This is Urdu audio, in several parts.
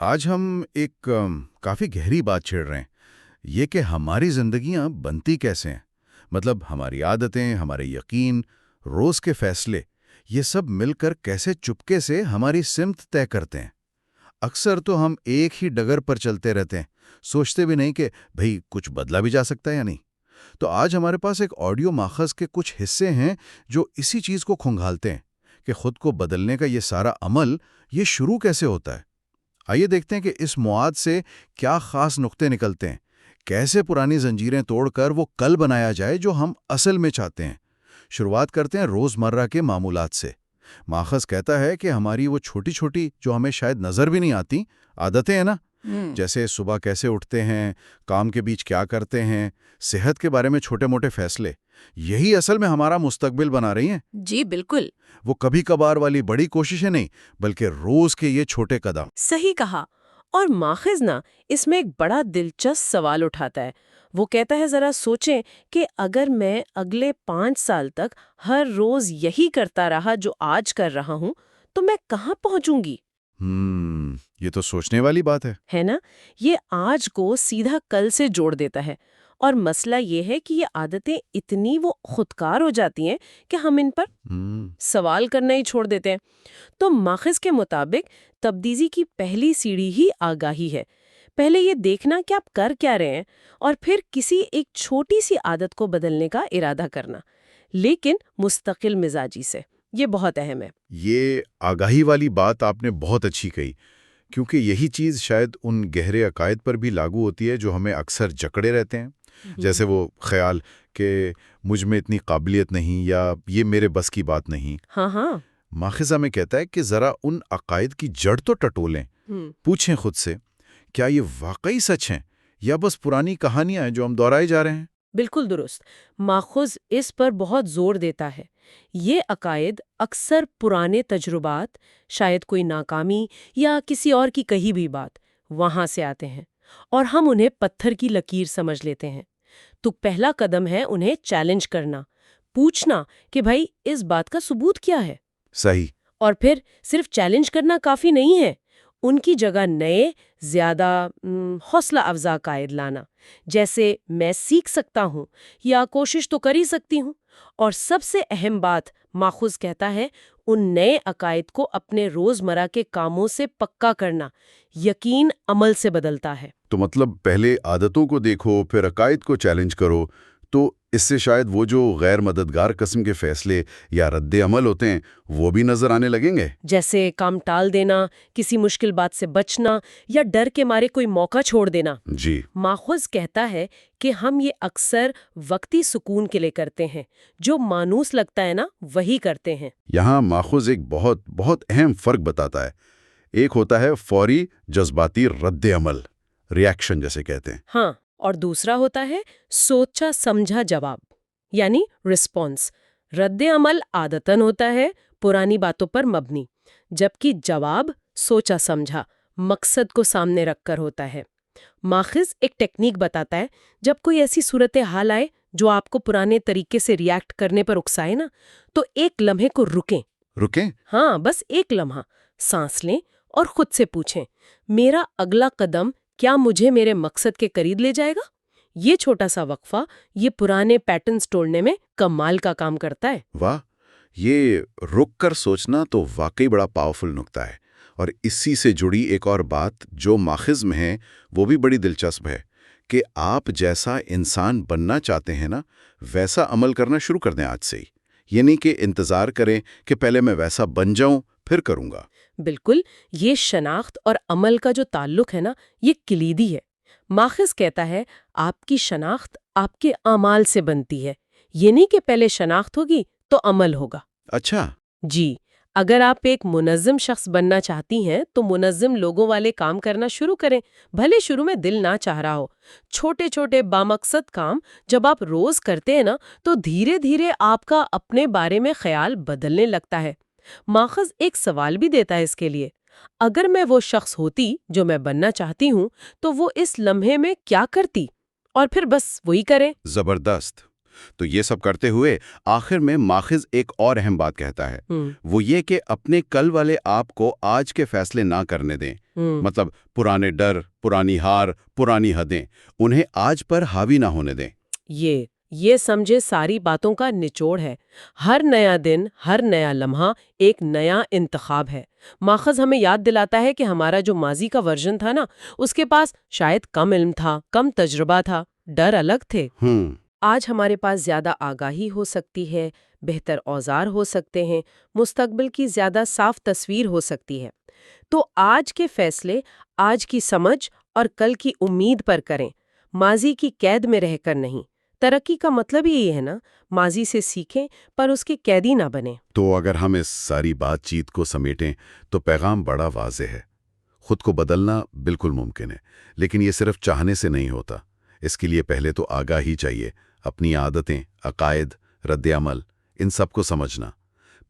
آج ہم ایک کافی گہری بات چھیڑ رہے ہیں، یہ کہ ہماری زندگیاں بنتی کیسے ہیں؟ مطلب ہماری عادتیں، ہمارے یقین، روز کے فیصلے، یہ سب مل کر کیسے چپکے سے ہماری سمت طے کرتے ہیں؟ اکثر تو ہم ایک ہی ڈگر پر چلتے رہتے ہیں، سوچتے بھی نہیں کہ بھئی کچھ بدلا بھی جا سکتا ہے یا نہیں۔ تو آج ہمارے پاس ایک آڈیو ماخذ کے کچھ حصے ہیں جو اسی چیز کو کھنگالتے ہیں کہ خود کو بدلنے کا یہ سارا عمل، یہ شروع کیسے ہوتا ہے۔ آئیے دیکھتے ہیں کہ اس مواد سے کیا خاص نقطے نکلتے ہیں، کیسے پرانی زنجیریں توڑ کر وہ کل بنایا جائے جو ہم اصل میں چاہتے ہیں۔ شروعات کرتے ہیں روزمرہ کے معمولات سے۔ ماخذ کہتا ہے کہ ہماری وہ چھوٹی چھوٹی جو ہمیں شاید نظر بھی نہیں آتی عادتیں ہیں نا، جیسے صبح کیسے اٹھتے ہیں، کام کے بیچ کیا کرتے ہیں، صحت کے بارے میں چھوٹے موٹے فیصلے، یہی اصل میں ہمارا مستقبل بنا رہی ہیں۔ جی بالکل، وہ کبھی کبھار والی بڑی کوششیں نہیں، بلکہ روز کے یہ چھوٹے قدم۔ صحیح کہا۔ اور ماخذ نا اس میں ایک بڑا دلچسپ سوال اٹھاتا ہے۔ وہ کہتا ہے ذرا سوچیں کہ اگر میں اگلے 5 سال تک ہر روز یہی کرتا رہا جو آج کر رہا ہوں تو میں کہاں پہنچوں گی؟ یہ تو سوچنے والی بات ہے نا؟ یہ آج کو سیدھا کل سے جوڑ دیتا ہے۔ اور مسئلہ یہ ہے کہ یہ عادتیں اتنی وہ خودکار ہو جاتی ہیں کہ ہم ان پر سوال کرنا ہی چھوڑ دیتے ہیں۔ تو ماخذ کے مطابق تبدیلی کی پہلی سیڑھی ہی آگاہی ہے۔ پہلے یہ دیکھنا کہ آپ کر کیا رہے ہیں اور پھر کسی ایک چھوٹی سی عادت کو بدلنے کا ارادہ کرنا، لیکن مستقل مزاجی سے۔ یہ بہت اہم ہے۔ یہ آگاہی والی بات آپ نے بہت اچھی کہی، کیونکہ یہی چیز شاید ان گہرے عقائد پر بھی لاگو ہوتی ہے جو ہمیں اکثر جکڑے رہتے ہیں، جیسے وہ خیال کہ مجھ میں اتنی قابلیت نہیں یا یہ میرے بس کی بات نہیں۔ ہاں ماخذہ میں کہتا ہے کہ ذرا ان عقائد کی جڑ تو ٹٹولیں، پوچھیں خود سے کیا یہ واقعی سچ ہیں یا بس پرانی کہانیاں ہیں جو ہم دہرائے جا رہے ہیں۔ بالکل درست۔ ماخذ اس پر بہت زور دیتا ہے۔ یہ عقائد اکثر پرانے تجربات، شاید کوئی ناکامی یا کسی اور کی کہی بھی بات، وہاں سے آتے ہیں اور ہم انہیں پتھر کی لکیر سمجھ لیتے ہیں۔ تو پہلا قدم ہے انہیں چیلنج کرنا، پوچھنا کہ بھائی اس بات کا ثبوت کیا ہے۔ صحیح۔ اور پھر صرف چیلنج کرنا کافی نہیں ہے، ان کی جگہ نئے، زیادہ حوصلہ افزا عقائد لانا، جیسے میں سیکھ سکتا ہوں یا کوشش تو کر ہی سکتی ہوں۔ اور سب سے اہم بات ماخذ کہتا ہے ان نئے عقائد کو اپنے روزمرہ کے کاموں سے پکا کرنا، یقین عمل سے بدلتا ہے۔ تو مطلب پہلے عادتوں کو دیکھو، پھر عقائد کو چیلنج کرو، تو اس سے شاید وہ جو غیر مددگار قسم کے فیصلے یا رد عمل ہوتے ہیں وہ بھی نظر آنے لگیں گے، جیسے کام ٹال دینا، کسی مشکل بات سے بچنا یا ڈر کے مارے کوئی موقع چھوڑ دینا۔ جی۔ ماخذ کہتا ہے کہ ہم یہ اکثر وقتی سکون کے لیے کرتے ہیں، جو مانوس لگتا ہے نا وہی کرتے ہیں۔ یہاں ماخذ ایک بہت بہت اہم فرق بتاتا ہے۔ ایک ہوتا ہے فوری جذباتی رد عمل، ریاکشن جیسے کہتے ہیں۔ ہاں، اور دوسرا ہوتا ہے سوچا سمجھا جواب، یعنی رسپانس۔ رد عمل عادتاً ہوتا ہے پرانی باتوں پر مبنی، جبکہ جواب سوچا سمجھا مقصد کو سامنے رکھ کر ہوتا ہے۔ ماخذ ایک ٹیکنیک بتاتا ہے، جب کوئی ایسی صورتحال آئے جو آپ کو پرانے طریقے سے ریاکٹ کرنے پر اکسائے نا، تو ایک لمحے کو رکیں۔ ہاں، بس ایک لمحہ سانس لیں اور خود سے پوچھیں، میرا اگلا قدم کیا مجھے میرے مقصد کے قریب لے جائے گا؟ یہ چھوٹا سا وقفہ یہ پرانے پیٹرنز توڑنے میں کمال کا کام کرتا ہے۔ واہ، یہ رک کر سوچنا تو واقعی بڑا پاورفل نکتہ ہے۔ اور اسی سے جڑی ایک اور بات جو ماخذ میں ہے وہ بھی بڑی دلچسپ ہے کہ آپ جیسا انسان بننا چاہتے ہیں نا، ویسا عمل کرنا شروع کر دیں آج سے ہی۔ یہ نہیں کہ انتظار کریں کہ پہلے میں ویسا بن جاؤں پھر کروں گا۔ بالکل، یہ شناخت اور عمل کا جو تعلق ہے نا، یہ کلیدی ہے۔ ماخذ کہتا ہے آپ کی شناخت آپ کے اعمال سے بنتی ہے، یہ نہیں کہ پہلے شناخت ہوگی تو عمل ہوگا۔ اچھا۔ جی، اگر آپ ایک منظم شخص بننا چاہتی ہیں تو منظم لوگوں والے کام کرنا شروع کریں، بھلے شروع میں دل نہ چاہ رہا ہو۔ چھوٹے چھوٹے بامقصد کام جب آپ روز کرتے ہیں نا، تو دھیرے دھیرے آپ کا اپنے بارے میں خیال بدلنے لگتا ہے۔ ماخذ ایک سوال بھی دیتا ہے اس کے لیے، اگر میں وہ شخص ہوتی جو میں بننا چاہتی ہوں تو وہ اس لمحے میں کیا کرتی، اور پھر بس وہی کریں۔ زبردست۔ تو یہ سب کرتے ہوئے آخر میں ماخذ ایک اور اہم بات کہتا ہے، وہ یہ کہ اپنے کل والے آپ کو آج کے فیصلے نہ کرنے دیں۔ مطلب پرانے ڈر، پرانی ہار، پرانی حدیں، انہیں آج پر حاوی نہ ہونے دیں۔ یہ سمجھے ساری باتوں کا نچوڑ ہے۔ ہر نیا دن، ہر نیا لمحہ ایک نیا انتخاب ہے۔ ماخذ ہمیں یاد دلاتا ہے کہ ہمارا جو ماضی کا ورژن تھا نا، اس کے پاس شاید کم علم تھا، کم تجربہ تھا، ڈر الگ تھے۔ آج ہمارے پاس زیادہ آگاہی ہو سکتی ہے، بہتر اوزار ہو سکتے ہیں، مستقبل کی زیادہ صاف تصویر ہو سکتی ہے۔ تو آج کے فیصلے آج کی سمجھ اور کل کی امید پر کریں، ماضی کی قید میں رہ کر نہیں۔ ترقی کا مطلب یہی ہے نا، ماضی سے سیکھیں پر اس کے قیدی نہ بنیں۔ تو اگر ہم اس ساری بات چیت کو سمیٹیں تو پیغام بڑا واضح ہے۔ خود کو بدلنا بالکل ممکن ہے، لیکن یہ صرف چاہنے سے نہیں ہوتا۔ اس کے لیے پہلے تو آگاہی چاہیے، اپنی عادتیں، عقائد، رد عمل، ان سب کو سمجھنا۔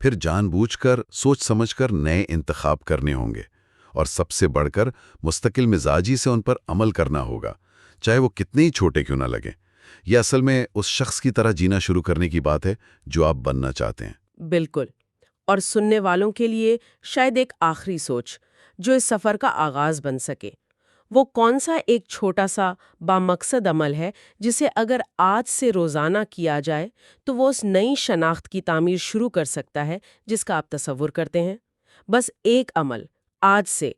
پھر جان بوجھ کر، سوچ سمجھ کر نئے انتخاب کرنے ہوں گے، اور سب سے بڑھ کر مستقل مزاجی سے ان پر عمل کرنا ہوگا، چاہے وہ کتنے ہی چھوٹے کیوں نہ لگیں۔ یہ اصل میں اس شخص کی طرح جینا شروع کرنے کی بات ہے جو آپ بننا چاہتے ہیں۔ بالکل۔ اور سننے والوں کے لیے شاید ایک آخری سوچ جو اس سفر کا آغاز بن سکے، وہ کون سا ایک چھوٹا سا بامقصد عمل ہے جسے اگر آج سے روزانہ کیا جائے تو وہ اس نئی شناخت کی تعمیر شروع کر سکتا ہے جس کا آپ تصور کرتے ہیں۔ بس ایک عمل آج سے